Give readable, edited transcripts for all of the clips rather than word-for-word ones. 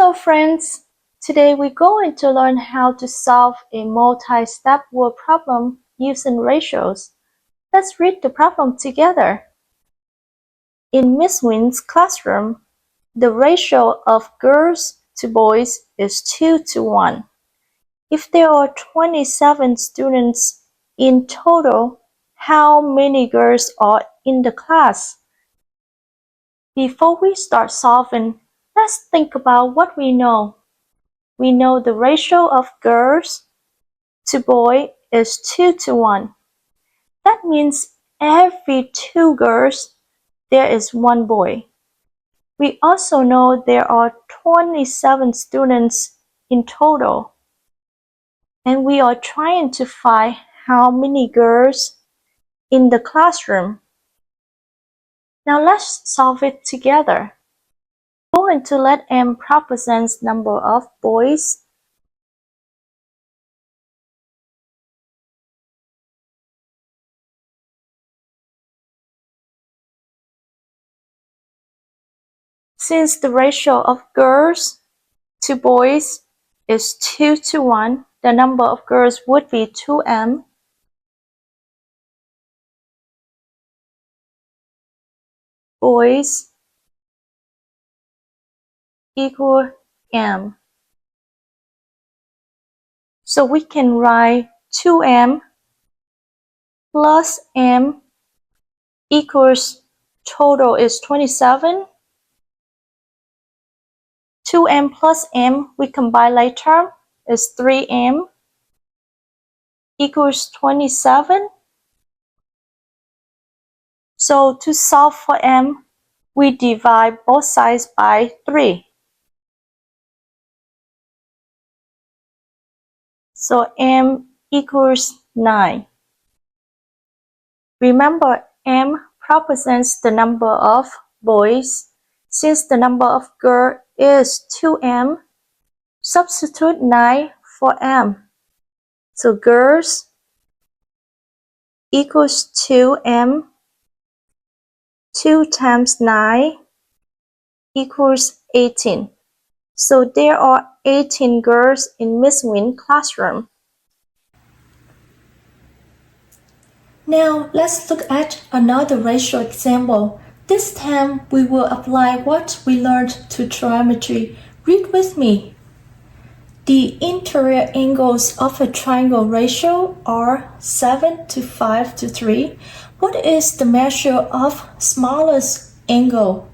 Hello friends! Today we're going to learn how to solve a multi-step word problem using ratios. Let's read the problem together. In Miss Nguyen's classroom, the ratio of girls to boys is 2 to 1. If there are 27 students in total, how many girls are in the class? Before we start solving, let's think about what we know. We know the ratio of girls to boys is 2 to 1. That means every 2 girls, there is 1 boy. We also know there are 27 students in total. And we are trying to find how many girls in the classroom. Now let's solve it together. We're going to let M represents number of boys. Since the ratio of girls to boys is 2 to 1, the number of girls would be 2m. Boys equal m. So we can write 2m plus m equals total is 27. 2m plus m, we combine later, is 3m equals 27. So to solve for m, we divide both sides by 3. So m equals 9. Remember, m represents the number of boys. Since the number of girls is 2m, substitute 9 for m. So girls equals 2m. 2 times 9 equals 18. So there are 18 girls in Miss Nguyen's classroom. Now let's look at another ratio example. This time we will apply what we learned to trigonometry. Read with me. The interior angles of a triangle ratio are 7 to 5 to 3. What is the measure of smallest angle?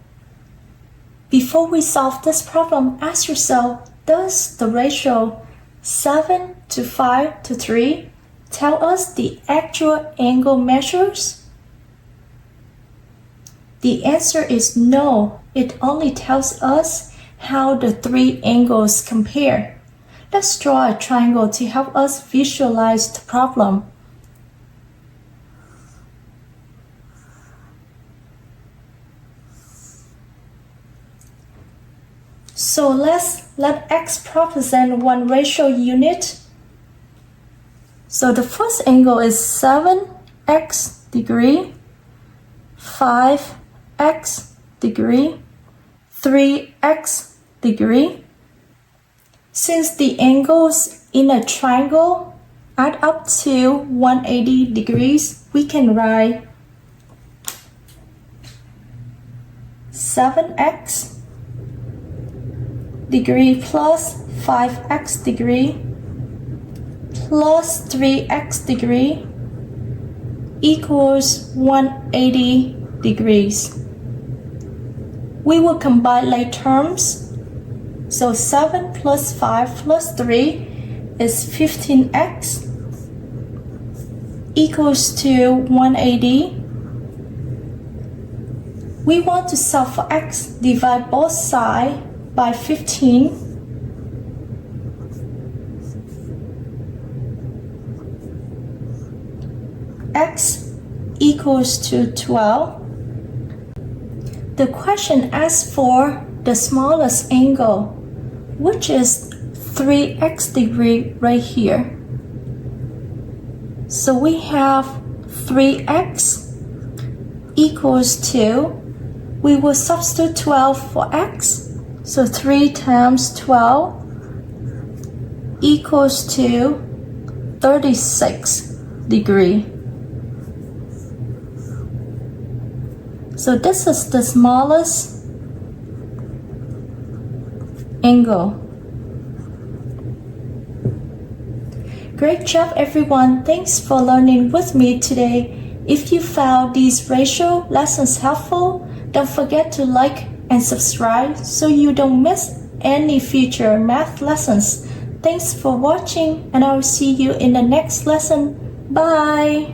Before we solve this problem, ask yourself, does the ratio 7 to 5 to 3 tell us the actual angle measures? The answer is no. It only tells us how the 3 angles compare. Let's draw a triangle to help us visualize the problem. So let's let x represent one ratio unit. So the first angle is 7x degree, 5x degree, 3x degree. Since the angles in a triangle add up to 180 degrees, we can write 7x degree plus 5x degree plus 3x degree equals 180 degrees. We will combine like terms. So 7 plus 5 plus 3 is 15x equals to 180. We want to solve for x. Divide both sides by 15. X equals to 12. The question asks for the smallest angle, which is 3x degree right here. So we have 3x equals to, we will substitute 12 for x. So 3 times 12 equals to 36 degrees. So this is the smallest angle. Great job everyone, thanks for learning with me today. If you found these ratio lessons helpful, don't forget to like and subscribe so you don't miss any future math lessons. Thanks for watching and I will see you in the next lesson. Bye!